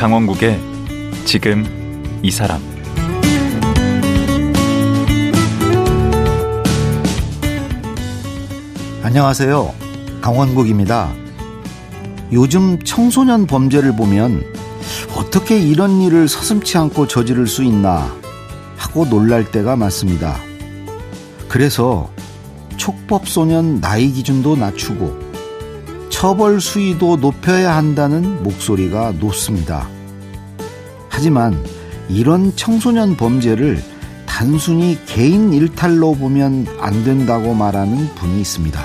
강원국의 지금 이 사람. 안녕하세요. 강원국입니다. 요즘 청소년 범죄를 보면 어떻게 이런 일을 서슴지 않고 저지를 수 있나 하고 놀랄 때가 많습니다. 그래서 촉법소년 나이 기준도 낮추고 처벌 수위도 높여야 한다는 목소리가 높습니다. 하지만 이런 청소년 범죄를 단순히 개인 일탈로 보면 안 된다고 말하는 분이 있습니다.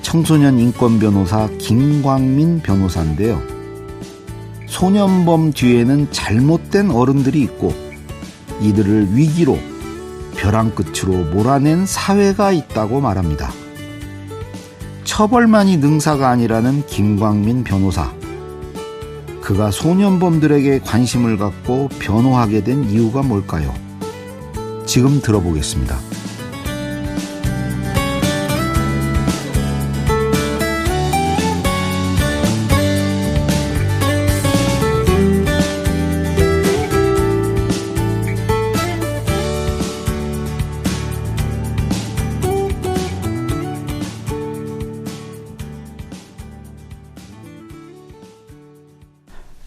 청소년 인권 변호사 김광민 변호사인데요. 소년범 뒤에는 잘못된 어른들이 있고 이들을 위기로 벼랑 끝으로 몰아낸 사회가 있다고 말합니다. 처벌만이 능사가 아니라는 김광민 변호사. 그가 소년범들에게 관심을 갖고 변호하게 된 이유가 뭘까요? 지금 들어보겠습니다.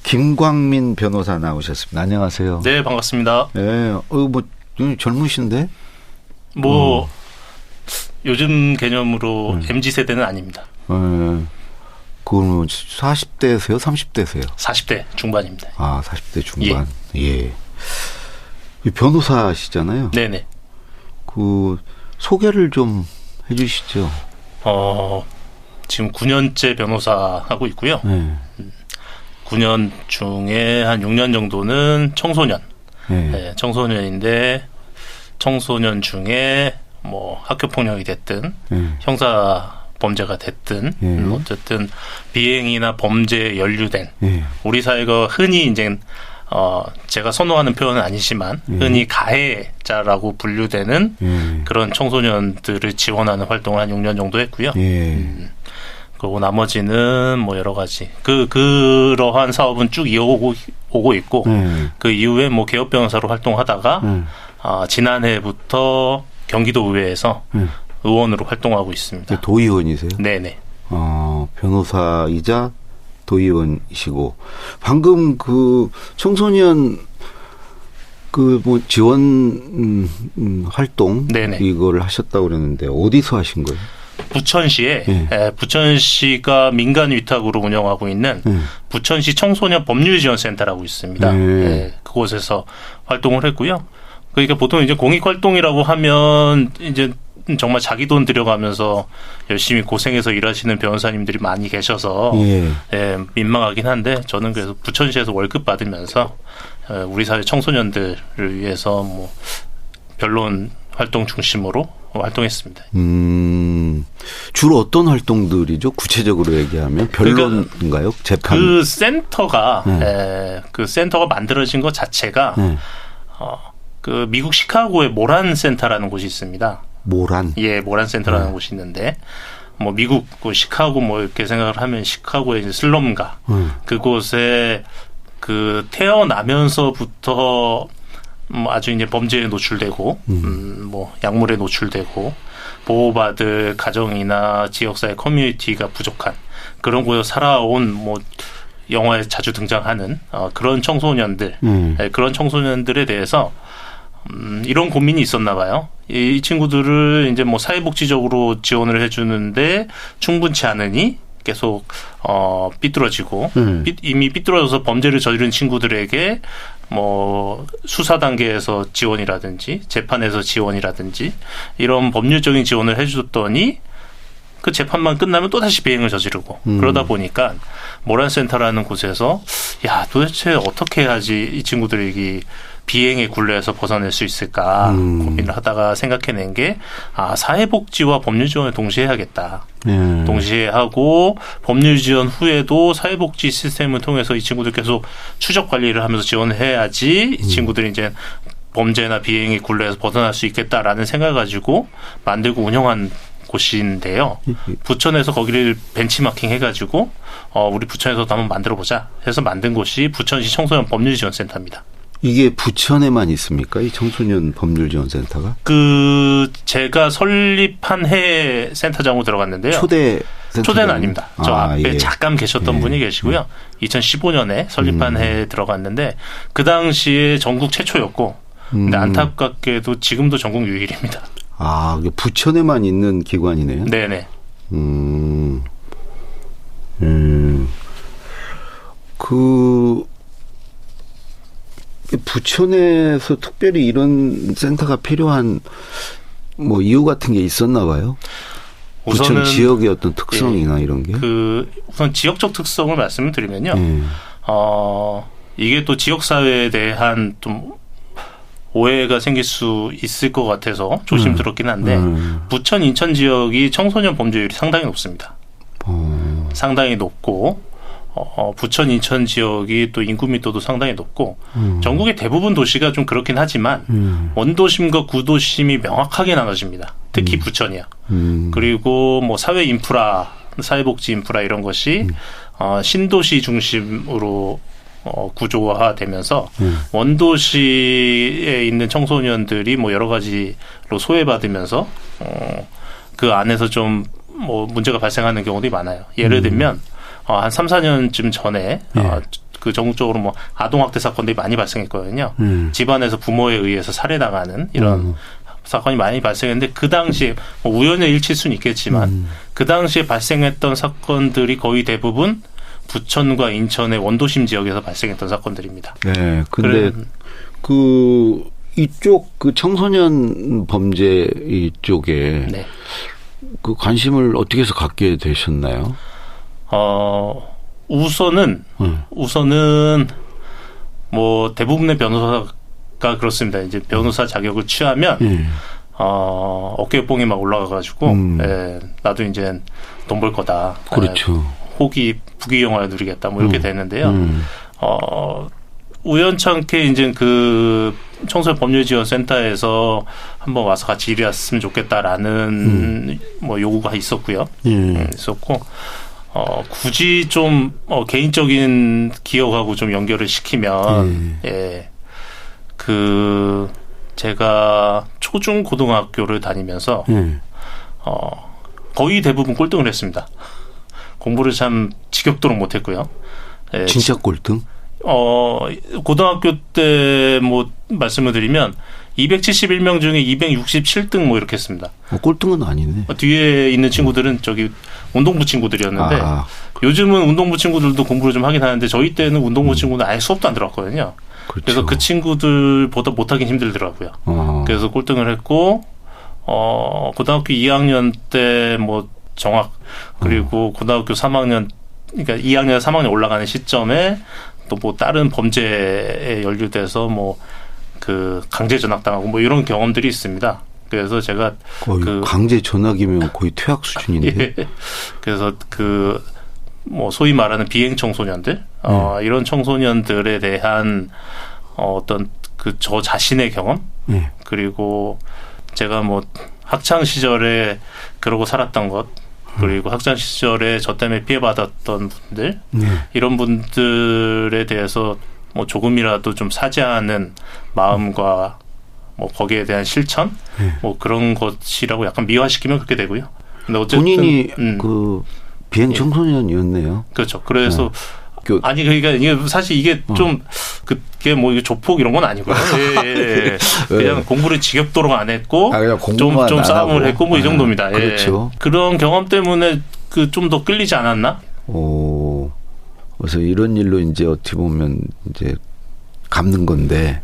김광민 변호사 나오셨습니다. 안녕하세요. 네, 반갑습니다. 네, 뭐 젊으신데? 요즘 개념으로 MZ세대는 아닙니다. 그건 40대세요? 30대세요? 40대 중반입니다. 아, 40대 중반. 예. 변호사시잖아요. 네네. 그 소개를 좀 해주시죠. 지금 9년째 변호사 하고 있고요. 네. 9년 중에 한 6년 정도는 청소년. 네, 청소년인데 청소년 중에 뭐 학교폭력이 됐든 형사 범죄가 됐든 어쨌든 비행이나 범죄에 연루된 우리 사회가 흔히 이제 제가 선호하는 표현은 아니지만 흔히 가해자라고 분류되는 그런 청소년들을 지원하는 활동을 한 6년 정도 했고요. 그리고 나머지는 뭐 여러 가지 그러한 사업은 쭉 이어오고 있고 그 이후에 뭐 개업 변호사로 활동하다가 지난해부터 경기도의회에서 의원으로 활동하고 있습니다. 도의원이세요? 네네. 변호사이자 도의원이시고 방금 그 청소년 그 뭐 지원 활동 네네. 이걸 하셨다고 그랬는데 어디서 하신 거예요? 부천시에 부천시가 민간 위탁으로 운영하고 있는 부천시 청소년 법률지원센터라고 있습니다. 그곳에서 활동을 했고요. 그러니까 보통 이제 공익활동이라고 하면 이제 정말 자기 돈 들여가면서 열심히 고생해서 일하시는 변호사님들이 많이 계셔서 민망하긴 한데 저는 그래서 부천시에서 월급 받으면서 우리 사회 청소년들을 위해서 뭐 변론 활동 중심으로 활동했습니다. 주로 어떤 활동들이죠? 구체적으로 얘기하면 변론인가요? 재판? 그 센터가 그 센터가 만들어진 것 자체가 그 미국 시카고의 모란 센터라는 곳이 있습니다. 모란? 예, 모란 센터라는 곳이 있는데 뭐 미국 그 시카고 뭐 이렇게 생각을 하면 시카고의 이제 슬럼가 그곳에 그 태어나면서부터 아주 이제 범죄에 노출되고, 뭐 약물에 노출되고 보호받을 가정이나 지역사회 커뮤니티가 부족한 그런 곳에서 살아온 뭐 영화에 자주 등장하는 그런 청소년들, 그런 청소년들에 대해서 이런 고민이 있었나 봐요. 이 친구들을 이제 뭐 사회복지적으로 지원을 해주는데 충분치 않으니 계속 삐뚤어지고 이미 삐뚤어져서 범죄를 저지른 친구들에게 뭐 수사 단계에서 지원이라든지 재판에서 지원이라든지 이런 법률적인 지원을 해줬더니 그 재판만 끝나면 또다시 비행을 저지르고 그러다 보니까 모란센터라는 곳에서 야 도대체 어떻게 해야지 이 친구들이 비행의 굴레에서 벗어날 수 있을까 고민을 하다가 생각해낸 게 사회복지와 법률 지원을 동시에 해야겠다. 동시에 하고 법률 지원 후에도 사회복지 시스템을 통해서 이 친구들 계속 추적 관리를 하면서 지원을 해야지 이 친구들이 이제 범죄나 비행의 굴레에서 벗어날 수 있겠다라는 생각을 가지고 만들고 운영한 곳인데요. 부천에서 거기를 벤치마킹 해가지고 우리 부천에서도 한번 만들어보자 해서 만든 곳이 부천시 청소년 법률지원센터입니다. 이게 부천에만 있습니까? 이 청소년 법률지원센터가? 제가 설립한 해에 센터장으로 들어갔는데요. 초대는 아닙니다. 저 앞에 잠깐 계셨던 분이 계시고요. 2015년에 설립한 해에 들어갔는데 그 당시에 전국 최초였고 근데 안타깝게도 지금도 전국 유일입니다. 부천에만 있는 기관이네요. 네네. 부천에서 특별히 이런 센터가 필요한 뭐 이유 같은 게 있었나 봐요. 부천 지역의 어떤 특성이나 이런 게. 우선 지역적 특성을 말씀을 드리면요. 이게 또 지역사회에 대한 좀 오해가 생길 수 있을 것 같아서 조심스럽긴 한데 부천 인천 지역이 청소년 범죄율이 상당히 높습니다. 상당히 높고 부천 인천 지역이 또 인구密도도 상당히 높고 전국의 대부분 도시가 좀 그렇긴 하지만 원도심과 구도심이 명확하게 나눠집니다. 특히 부천이요. 그리고 뭐 사회 인프라, 사회복지 인프라 이런 것이 신도시 중심으로 구조화되면서 원도시에 있는 청소년들이 뭐 여러 가지로 소외받으면서 그 안에서 좀 뭐 문제가 발생하는 경우도 많아요. 예를 들면 한 3, 4년쯤 전에 그 전국적으로 뭐 아동학대 사건들이 많이 발생했거든요. 집안에서 부모에 의해서 살해당하는 이런 사건이 많이 발생했는데 그 당시에 뭐 우연의 일치일 수는 있겠지만 그 당시에 발생했던 사건들이 거의 대부분 부천과 인천의 원도심 지역에서 발생했던 사건들입니다. 네. 근데 이쪽 청소년 범죄 이쪽에 그 관심을 어떻게 해서 갖게 되셨나요? 우선은 뭐 대부분의 변호사가 그렇습니다. 이제 변호사 자격을 취하면 어깨뽕이 막 올라가가지고 나도 이제 돈 벌 거다. 그렇죠. 부귀영화를 누리겠다. 뭐 이렇게 되는데요. 우연찮게 이제 그 청소년 법률지원센터에서 한번 와서 같이 일했으면 좋겠다라는 뭐 요구가 있었고요. 있었고. 굳이 좀 개인적인 기억하고 좀 연결을 시키면 제가 초중 고등학교를 다니면서 거의 대부분 꼴등을 했습니다. 공부를 참 지겹도록 못했고요. 진짜 꼴등? 고등학교 때 뭐 말씀을 드리면 271명 중에 267등 뭐 이렇게 했습니다. 꼴등은 아니네. 뒤에 있는 친구들은 저기 운동부 친구들이었는데 요즘은 운동부 친구들도 공부를 좀 하긴 하는데 저희 때는 운동부 친구는 아예 수업도 안 들어갔거든요. 그렇죠. 그래서 그 친구들보다 못하긴 힘들더라고요. 그래서 꼴등을 했고 고등학교 2학년 때 뭐 정학 그리고 고등학교 3학년 그러니까 2학년 3학년 올라가는 시점에 또 뭐 다른 범죄에 연루돼서 뭐 그 강제 전학당하고 뭐 이런 경험들이 있습니다. 그래서 제가 강제 전학이면 거의 퇴학 수준인데. 그래서 뭐 소위 말하는 비행 청소년들 이런 청소년들에 대한 어떤 저 자신의 경험 그리고 제가 뭐 학창 시절에 그러고 살았던 것 그리고 학창 시절에 저 때문에 피해받았던 분들 이런 분들에 대해서 뭐 조금이라도 좀 사죄하는 마음과 뭐 거기에 대한 실천 뭐 그런 것이라고 약간 미화시키면 그렇게 되고요. 근데 어쨌든 본인이 그 비행 청소년이었네요. 그렇죠. 그래서 아니 그러니까 이게 사실 이게 좀 그게 뭐 조폭 이런 건 아니고요. 그냥 공부를 지겹도록 안 했고 좀 싸움을 했고 뭐 이 정도입니다. 그렇죠. 그런 경험 때문에 좀 더 끌리지 않았나? 그래서 이런 일로 이제 어떻게 보면 이제 갚는 건데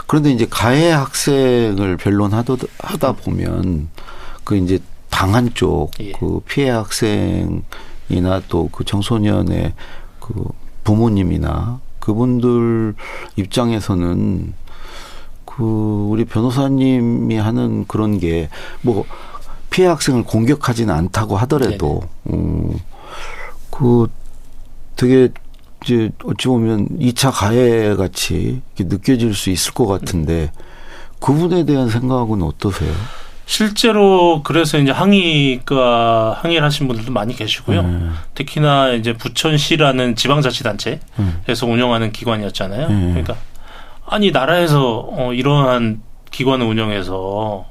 그런데 이제 가해 학생을 변론하다 보면 그 이제 당한 쪽 그 피해 학생이나 또 그 청소년의 그 부모님이나 그분들 입장에서는 그 우리 변호사님이 하는 그런 게 뭐 피해 학생을 공격하지는 않다고 하더라도 그 되게 이제 어찌 보면 2차 가해 같이 느껴질 수 있을 것 같은데 그분에 대한 생각은 어떠세요? 실제로 그래서 이제 항의를 하신 분들도 많이 계시고요. 특히나 이제 부천시라는 지방자치단체에서 운영하는 기관이었잖아요. 그러니까 아니 나라에서 이러한 기관을 운영해서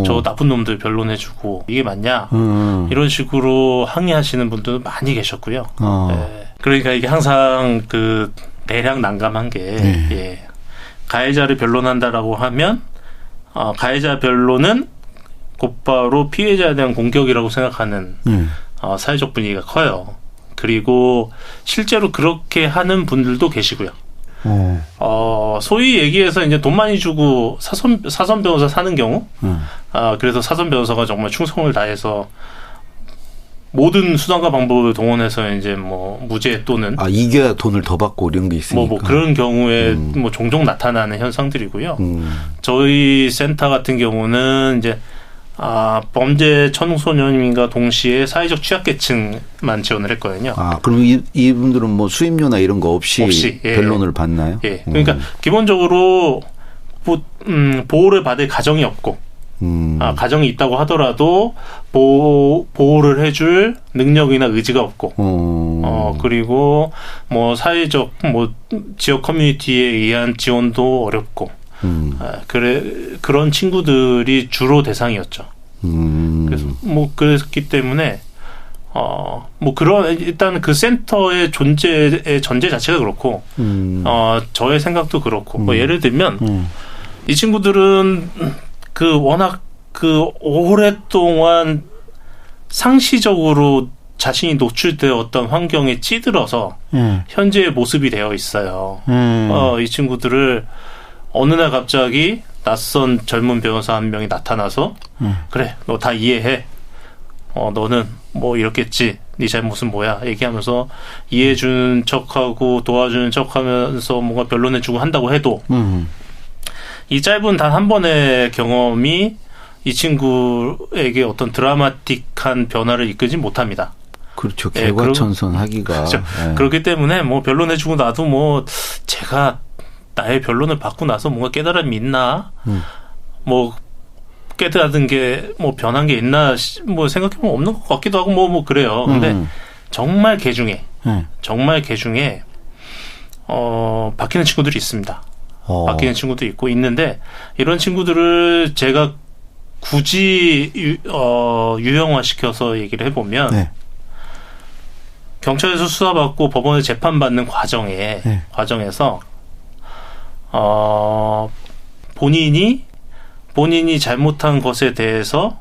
저 나쁜 놈들 변론해주고 이게 맞냐 이런 식으로 항의하시는 분들도 많이 계셨고요. 예. 그러니까 이게 항상 그 대략 난감한 게 예. 가해자를 변론한다라고 하면 가해자 변론은 곧바로 피해자에 대한 공격이라고 생각하는 사회적 분위기가 커요. 그리고 실제로 그렇게 하는 분들도 계시고요. 소위 얘기해서 이제 돈 많이 주고 사선 변호사 사는 경우, 그래서 사선 변호사가 정말 충성을 다해서 모든 수단과 방법을 동원해서 이제 뭐 무죄 또는 이겨야 돈을 더 받고 이런 게 있으니까 뭐 그런 경우에 뭐 종종 나타나는 현상들이고요. 저희 센터 같은 경우는 이제 범죄 청소년인과 동시에 사회적 취약계층만 지원을 했거든요. 그럼 이분들은 뭐 수임료나 이런 거 없이 예. 변론을 받나요? 예. 그러니까 기본적으로 보호를 받을 가정이 없고, 가정이 있다고 하더라도 보호를 해줄 능력이나 의지가 없고, 그리고 뭐 사회적 뭐 지역 커뮤니티에 의한 지원도 어렵고. 그런 친구들이 주로 대상이었죠. 그래서 뭐 그랬기 때문에 뭐 그런 일단 그 센터의 존재의 전제 자체가 그렇고 저의 생각도 그렇고 뭐 예를 들면 이 친구들은 그 워낙 그 오랫동안 상시적으로 자신이 노출되어 어떤 환경에 찌들어서 현재의 모습이 되어 있어요. 이 친구들을 어느 날 갑자기 낯선 젊은 변호사 한 명이 나타나서 그래 너 다 이해해. 너는 뭐 이렇겠지. 네 잘못은 뭐야. 얘기하면서 이해해주는 척하고 도와주는 척하면서 뭔가 변론해주고 한다고 해도 이 짧은 단 한 번의 경험이 이 친구에게 어떤 드라마틱한 변화를 이끌지 못합니다. 그렇죠. 개과천선하기가. 그렇죠. 그렇기 때문에 뭐 변론해주고 나도 뭐 제가 나의 변론을 받고 나서 뭔가 깨달음이 있나? 뭐 깨달은 게 뭐 변한 게 있나? 뭐 생각해보면 없는 것 같기도 하고 뭐 그래요. 근데 정말 개 중에 바뀌는 친구들이 있습니다. 바뀌는 친구도 있고 있는데 이런 친구들을 제가 굳이 유형화시켜서 얘기를 해보면 경찰에서 수사받고 법원에 재판받는 과정에서 본인이 잘못한 것에 대해서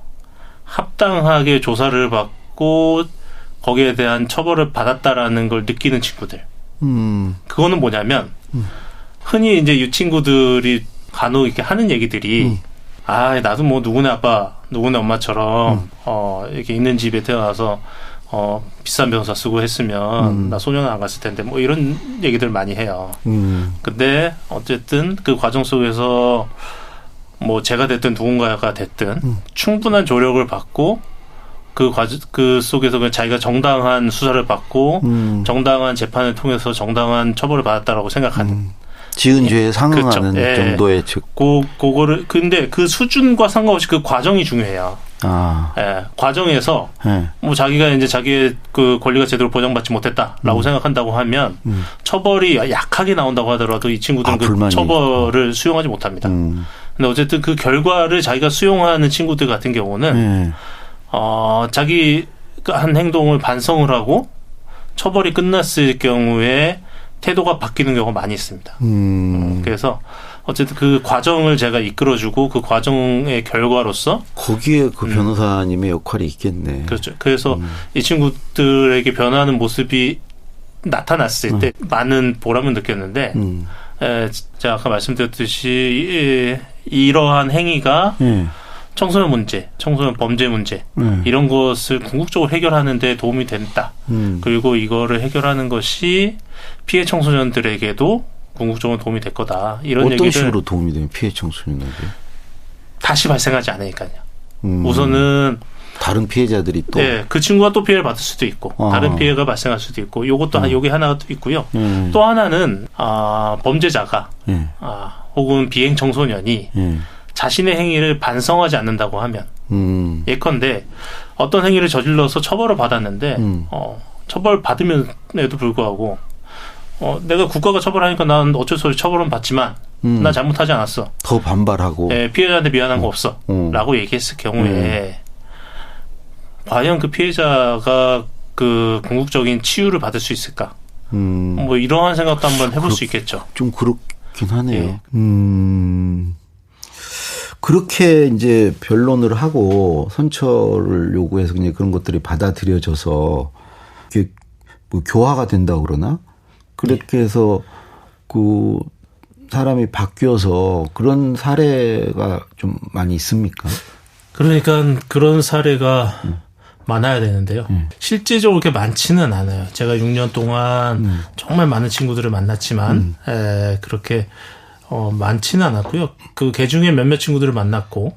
합당하게 조사를 받고 거기에 대한 처벌을 받았다라는 걸 느끼는 친구들. 그거는 뭐냐면 흔히 이제 이 친구들이 간혹 이렇게 하는 얘기들이 나도 뭐 누구네 아빠, 누구네 엄마처럼 이렇게 있는 집에 태어나서 비싼 변호사 쓰고 했으면 나 소년 안 갔을 텐데 뭐 이런 얘기들 많이 해요. 근데 어쨌든 그 과정 속에서 뭐 제가 됐든 누군가가 됐든 충분한 조력을 받고 그 속에서 그냥 자기가 정당한 수사를 받고 정당한 재판을 통해서 정당한 처벌을 받았다라고 생각하는 지은 죄에 상응하는 그렇죠. 정도의 그거를 근데 그 수준과 상관없이 그 과정이 중요해요. 과정에서 뭐 자기가 이제 자기의 그 권리가 제대로 보장받지 못했다라고 생각한다고 하면 처벌이 약하게 나온다고 하더라도 이 친구들은 그 처벌을 수용하지 못합니다. 근데 어쨌든 그 결과를 자기가 수용하는 친구들 같은 경우는 자기 한 행동을 반성을 하고 처벌이 끝났을 경우에 태도가 바뀌는 경우가 많이 있습니다. 그래서 어쨌든 그 과정을 제가 이끌어주고 그 과정의 결과로서 거기에 그 변호사님의 역할이 있겠네. 그렇죠. 그래서 이 친구들에게 변화하는 모습이 나타났을 때 많은 보람을 느꼈는데 제가 아까 말씀드렸듯이 이러한 행위가 청소년 문제, 청소년 범죄 문제 이런 것을 궁극적으로 해결하는 데 도움이 된다. 그리고 이거를 해결하는 것이 피해 청소년들에게도 궁극적으로 도움이 될 거다. 이런 어떤 얘기를 식으로 도움이 되면 피해 청소년에게? 다시 발생하지 않으니까요. 우선은 다른 피해자들이 또 그 친구가 또 피해를 받을 수도 있고 다른 피해가 발생할 수도 있고 요것도 요게 하나가 또 있고요. 또 하나는 범죄자가 혹은 비행 청소년이 자신의 행위를 반성하지 않는다고 하면 예컨대 어떤 행위를 저질러서 처벌을 받았는데 처벌 받으면에도 불구하고 내가 국가가 처벌하니까 난 어쩔 수 없이 처벌은 받지만 난 잘못하지 않았어. 더 반발하고. 피해자한테 미안한 거 없어. 라고 얘기했을 경우에 과연 그 피해자가 그 궁극적인 치유를 받을 수 있을까? 뭐 이러한 생각도 한번 해볼 수 있겠죠. 좀 그렇긴 하네요. 예. 그렇게 이제 변론을 하고 선처를 요구해서 그냥 그런 것들이 받아들여져서 이게 뭐 교화가 된다 그러나 그렇게 해서 그 사람이 바뀌어서 그런 사례가 좀 많이 있습니까? 그러니까 그런 사례가 많아야 되는데요. 실제적으로 그렇게 많지는 않아요. 제가 6년 동안 정말 많은 친구들을 만났지만 그렇게 많지는 않았고요. 그 중에 몇몇 친구들을 만났고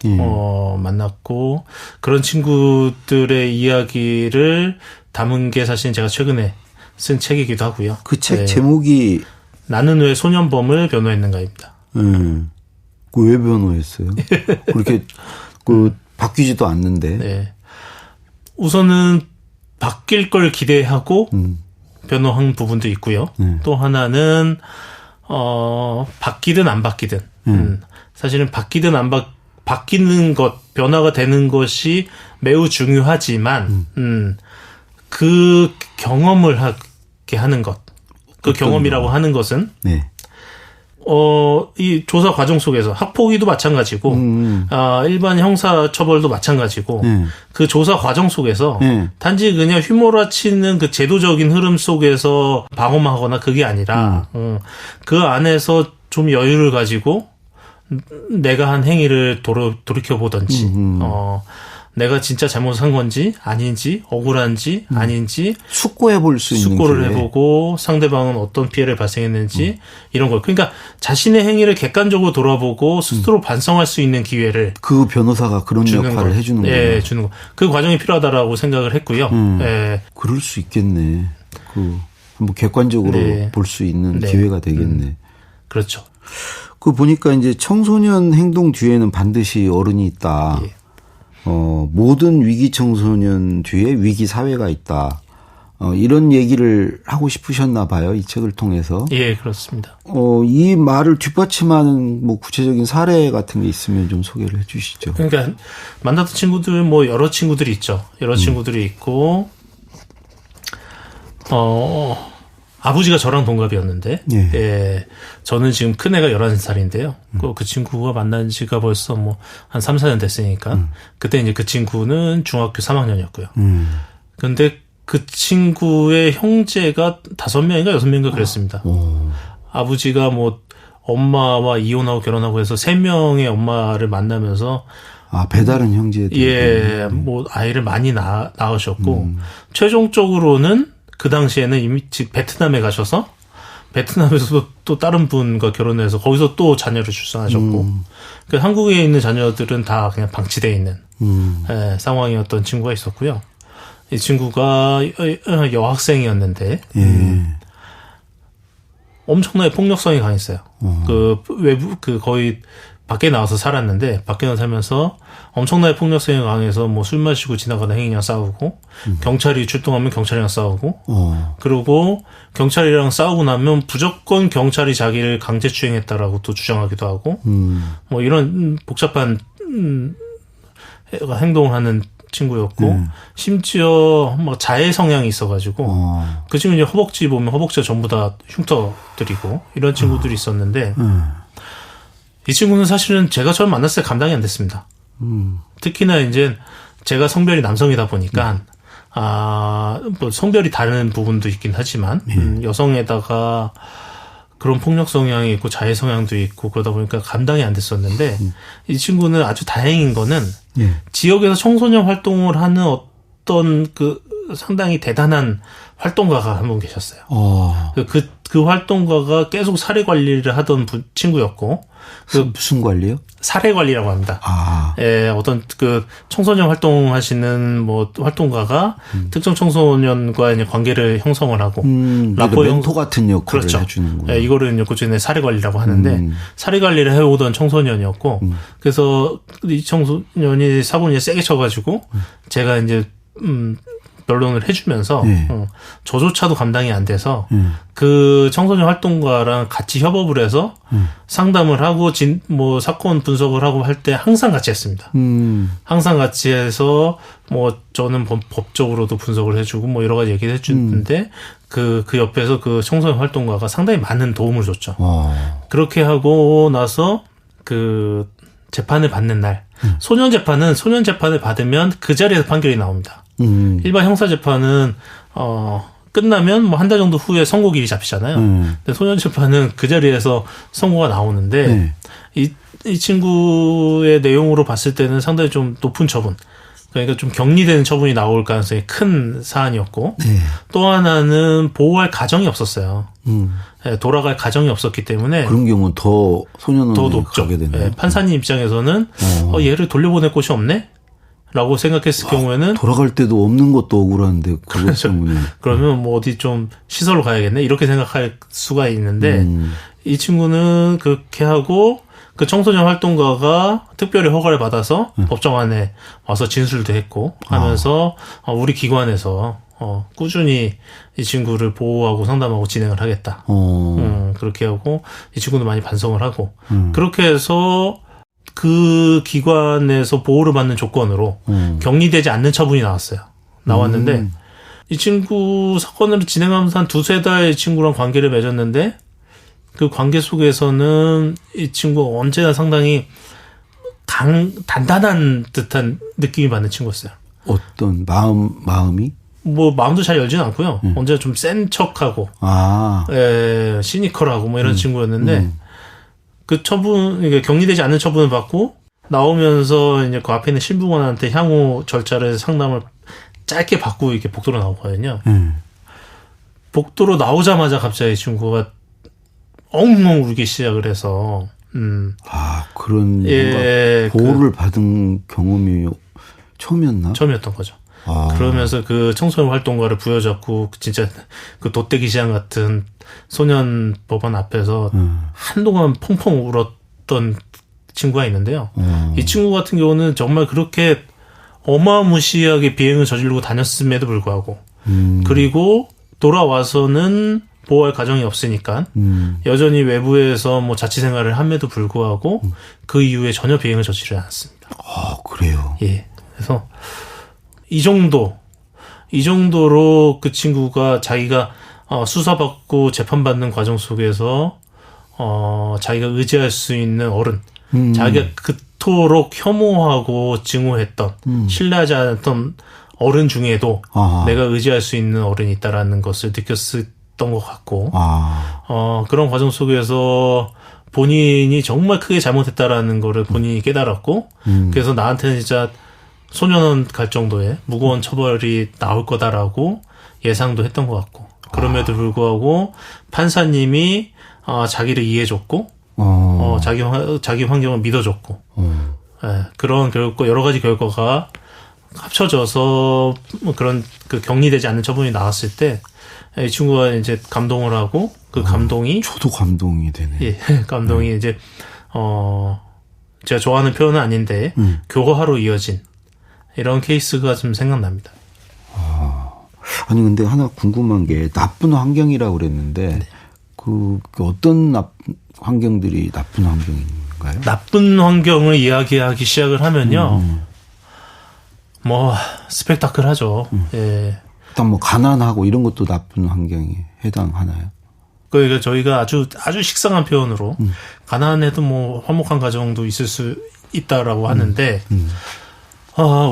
그런 친구들의 이야기를 담은 게 사실 제가 최근에 쓴 책이기도 하고요. 그 책 제목이 나는 왜 소년범을 변호했는가입니다. 그 왜 변호했어요? 그렇게 바뀌지도 않는데. 네. 우선은 바뀔 걸 기대하고 변호한 부분도 있고요. 또 하나는 바뀌든 안 바뀌든 사실은 바뀌든 안 바뀌는 것, 변화가 되는 것이 매우 중요하지만 그 경험을 하게 하는 것, 그 경험이라고 하는 것은 네. 이 조사 과정 속에서 학폭위도 마찬가지고 일반 형사 처벌도 마찬가지고 그 조사 과정 속에서 단지 그냥 휘몰아치는 그 제도적인 흐름 속에서 방어하거나 그게 아니라 그 안에서 좀 여유를 가지고 내가 한 행위를 돌이켜보던지 내가 진짜 잘못한 건지 아닌지 억울한지 아닌지 숙고해볼 수 있는 숙고를 기회. 해보고 상대방은 어떤 피해를 발생했는지 이런 걸. 그러니까 자신의 행위를 객관적으로 돌아보고 스스로 반성할 수 있는 기회를 그 변호사가 그런 주는 역할을 해주는 거예요. 예, 주는 거. 그 과정이 필요하다라고 생각을 했고요. 예. 그럴 수 있겠네. 한번 객관적으로 네. 볼 수 있는 네. 기회가 되겠네. 그렇죠. 그 보니까 이제 청소년 행동 뒤에는 반드시 어른이 있다. 예. 모든 위기 청소년 뒤에 위기 사회가 있다. 이런 얘기를 하고 싶으셨나 봐요. 이 책을 통해서. 예, 그렇습니다. 이 말을 뒷받침하는 뭐 구체적인 사례 같은 게 있으면 좀 소개를 해 주시죠. 그러니까 만났던 친구들 뭐 여러 친구들이 있죠. 여러 친구들이 있고 아버지가 저랑 동갑이었는데 예. 예, 저는 지금 큰애가 11살인데요. 그 친구가 만난 지가 벌써 뭐 한 3, 4년 됐으니까 그때 이제 그 친구는 중학교 3학년이었고요. 근데 그 친구의 형제가 5명인가 6명인가 그랬습니다. 아버지가 뭐 엄마와 이혼하고 결혼하고 해서 3명의 엄마를 만나면서 배다른 형제들. 예, 뭐 아이를 많이 낳으셨고 최종적으로는 그 당시에는 이미 베트남에 가셔서 베트남에서도 또 다른 분과 결혼해서 거기서 또 자녀를 출산하셨고 그러니까 한국에 있는 자녀들은 다 그냥 방치되어 있는 예, 상황이었던 친구가 있었고요. 이 친구가 여학생이었는데 엄청나게 폭력성이 강했어요. 거의 밖에 나와서 살았는데 밖에 나와서 살면서 엄청나게 폭력성이 강해서 뭐 술 마시고 지나가다 행인이랑 싸우고 경찰이 출동하면 경찰이랑 싸우고 그리고 경찰이랑 싸우고 나면 무조건 경찰이 자기를 강제추행했다라고 또 주장하기도 하고 뭐 이런 복잡한 행동을 하는 친구였고 심지어 막 자해 성향이 있어가지고 그 친구 이제 허벅지 보면 허벅지가 전부 다 흉터들이고 이런 친구들이 있었는데 이 친구는 사실은 제가 처음 만났을 때 감당이 안 됐습니다. 특히나 이제 제가 성별이 남성이다 보니까 뭐 성별이 다른 부분도 있긴 하지만 여성에다가 그런 폭력 성향이 있고 자해 성향도 있고 그러다 보니까 감당이 안 됐었는데 이 친구는 아주 다행인 거는 지역에서 청소년 활동을 하는 어떤 그 상당히 대단한 활동가가 한 분 계셨어요. 그 활동가가 계속 사례 관리를 하던 친구였고. 무슨 관리요? 사례 관리라고 합니다. 예, 어떤 그 청소년 활동하시는 뭐 활동가가 특정 청소년과 이제 관계를 형성을 하고 라포 멘토 같은 역할을 그렇죠. 해주는군요. 예, 이거를 이제 그중에 사례 관리라고 하는데 사례 관리를 해오던 청소년이었고 그래서 이 청소년이 사고를 세게 쳐가지고 제가 이제 변론을 해주면서 저조차도 감당이 안 돼서 그 청소년 활동가랑 같이 협업을 해서 상담을 하고 뭐 사건 분석을 하고 할 때 항상 같이 했습니다. 항상 같이 해서 뭐 저는 법적으로도 분석을 해주고 뭐 여러 가지 얘기를 해주는데 그 옆에서 그 청소년 활동가가 상당히 많은 도움을 줬죠. 그렇게 하고 나서 그 재판을 받는 날 소년 재판을 받으면 그 자리에서 판결이 나옵니다. 일반 형사 재판은 끝나면 뭐 한 달 정도 후에 선고일이 잡히잖아요. 근데 소년 재판은 그 자리에서 선고가 나오는데 이 친구의 내용으로 봤을 때는 상당히 좀 높은 처분. 그러니까 좀 격리되는 처분이 나올 가능성이 큰 사안이었고 또 하나는 보호할 가정이 없었어요. 돌아갈 가정이 없었기 때문에 그런 경우는 더 소년원에 더 높죠. 가게 되네요. 판사님 입장에서는 얘를 돌려보낼 곳이 없네? 라고 생각했을 경우에는 돌아갈 때도 없는 것도 억울한데 그것 때문에 그러면 뭐 어디 좀 시설로 가야겠네 이렇게 생각할 수가 있는데 이 친구는 그렇게 하고 그 청소년 활동가가 특별히 허가를 받아서 법정안에 와서 진술도 했고 하면서 우리 기관에서 꾸준히 이 친구를 보호하고 상담하고 진행을 하겠다. 그렇게 하고 이 친구도 많이 반성을 하고 그렇게 해서 그 기관에서 보호를 받는 조건으로 격리되지 않는 처분이 나왔는데 이 친구 사건을 진행하면서 한 2-3달 친구랑 관계를 맺었는데 그 관계 속에서는 이 친구 언제나 상당히 단단한 듯한 느낌이 받는 친구였어요. 어떤 마음이? 뭐 마음도 잘 열지는 않고요. 언제나 좀 센 척하고 시니컬하고 뭐 이런 친구였는데 그 처분, 이게 격리되지 않는 처분을 받고 나오면서 이제 그 앞에 있는 신부관한테 향후 절차를 상담을 짧게 받고 이렇게 복도로 나오거든요. 복도로 나오자마자 갑자기 친구가 엉엉 울기 시작을 해서, 그런 뭔가 보호를 받은 경험이 처음이었나? 처음이었던 거죠. 그러면서 그 청소년 활동가를 부여잡고 진짜 그 돗대기 시장 같은 소년 법원 앞에서 한동안 펑펑 울었던 친구가 있는데요. 이 친구 같은 경우는 정말 그렇게 어마무시하게 비행을 저지르고 다녔음에도 불구하고 그리고 돌아와서는 보호할 가정이 없으니까 여전히 외부에서 뭐 자취 생활을 함에도 불구하고 그 이후에 전혀 비행을 저지르지 않았습니다. 그래요? 예. 그래서 이 정도로 그 친구가 자기가 수사받고 재판받는 과정 속에서 자기가 의지할 수 있는 어른, 자기가 그토록 혐오하고 증오했던 신뢰하지 않았던 어른 중에도 내가 의지할 수 있는 어른이 있다라는 것을 느꼈던 것 같고 그런 과정 속에서 본인이 정말 크게 잘못했다라는 거를 본인이 깨달았고 그래서 나한테는 진짜 소년원 갈 정도의 무거운 처벌이 나올 거다라고 예상도 했던 것 같고 그럼에도 불구하고 판사님이 자기를 이해해줬고 자기 환경을 믿어줬고 그런 여러 가지 결과가 합쳐져서 그런 그 격리되지 않는 처분이 나왔을 때 이 친구가 이제 감동을 하고 그 감동이 저도 감동이 되네. 예, 감동이 이제 제가 좋아하는 표현은 아닌데 교화로 이어진 이런 케이스가 좀 생각납니다. 아니 근데 하나 궁금한 게 나쁜 환경이라고 그랬는데 그 어떤 환경들이 나쁜 환경인가요? 나쁜 환경을 이야기하기 시작을 하면요. 뭐 스펙타클하죠. 예. 일단 뭐 가난하고 이런 것도 나쁜 환경에 해당하나요? 그러니까 저희가 아주 식상한 표현으로 가난해도 뭐 화목한 가정도 있을 수 있다라고 하는데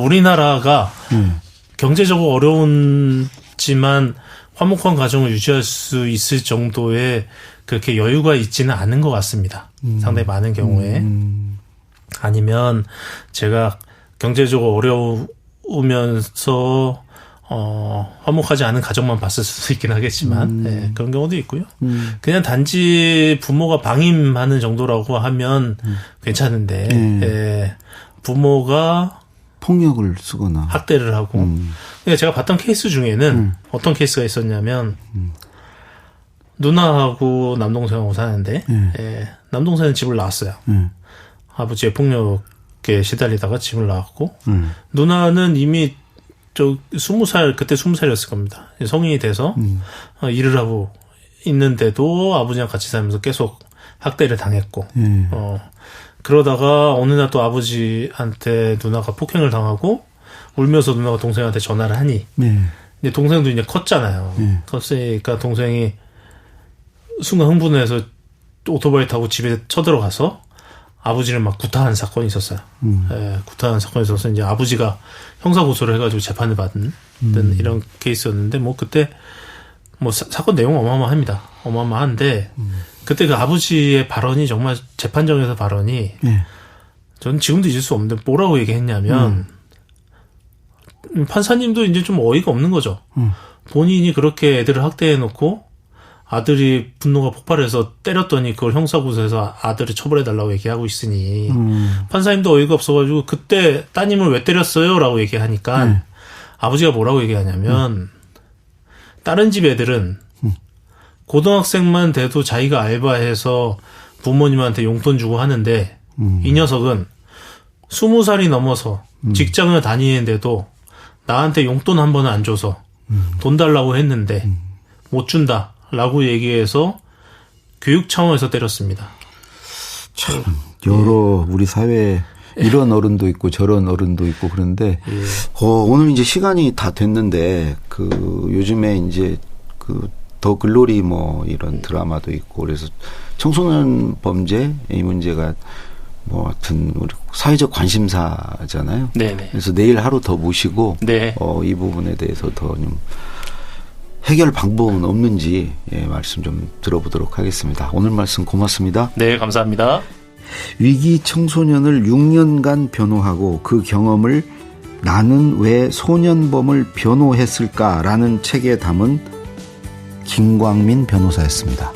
우리나라가 경제적으로 어려운지만 화목한 가정을 유지할 수 있을 정도의 그렇게 여유가 있지는 않은 것 같습니다. 상당히 많은 경우에. 아니면 제가 경제적으로 어려우면서 화목하지 않은 가정만 봤을 수도 있긴 하겠지만 예, 그런 경우도 있고요. 그냥 단지 부모가 방임하는 정도라고 하면 괜찮은데 예, 부모가 폭력을 쓰거나 학대를 하고 그러니까 제가 봤던 케이스 중에는 어떤 케이스가 있었냐면 누나하고 남동생하고 사는데 예, 남동생은 집을 나왔어요. 아버지의 폭력에 시달리다가 집을 나왔고 누나는 이미 20살, 그때 20살이었을 겁니다. 성인이 돼서 일을 하고 있는데도 아버지랑 같이 살면서 계속 학대를 당했고 그러다가 어느 날 또 아버지한테 누나가 폭행을 당하고 울면서 누나가 동생한테 전화를 하니 근데 동생도 이제 컸잖아요. 컸으니까 동생이 순간 흥분해서 오토바이 타고 집에 쳐들어가서 아버지를 막 구타한 사건이 있었어요. 예, 구타한 사건이 있어서 이제 아버지가 형사고소를 해가지고 재판을 받은 이런 케이스였는데 뭐 그때 뭐 사건 내용 어마어마합니다. 어마어마한데 그때 그 아버지의 발언이 정말 재판정에서 발언이 저는 지금도 잊을 수 없는데 뭐라고 얘기했냐면 판사님도 이제 좀 어이가 없는 거죠. 본인이 그렇게 애들을 학대해놓고 아들이 분노가 폭발해서 때렸더니 그걸 형사고소해서 아들을 처벌해달라고 얘기하고 있으니 판사님도 어이가 없어가지고 그때 따님을 왜 때렸어요? 라고 얘기하니까 아버지가 뭐라고 얘기하냐면 다른 집 애들은 고등학생만 돼도 자기가 알바해서 부모님한테 용돈 주고 하는데 이 녀석은 20살이 넘어서 직장을 다니는데도 나한테 용돈 한 번은 안 줘서 돈 달라고 했는데 못 준다. 라고 얘기해서 교육 차원에서 때렸습니다. 참 여러 우리 사회에 이런 어른도 있고 저런 어른도 있고 그런데 오늘 이제 시간이 다 됐는데 그 요즘에 이제 그 더 글로리 뭐 이런 드라마도 있고 그래서 청소년 범죄 이 문제가 뭐 하여튼 우리 사회적 관심사잖아요. 네네. 그래서 내일 하루 더 모시고 네. 이 부분에 대해서 더 좀 해결 방법은 없는지 말씀 좀 들어보도록 하겠습니다. 오늘 말씀 고맙습니다. 네, 감사합니다. 위기 청소년을 6년간 변호하고 그 경험을 나는 왜 소년범을 변호했을까라는 책에 담은 김광민 변호사였습니다.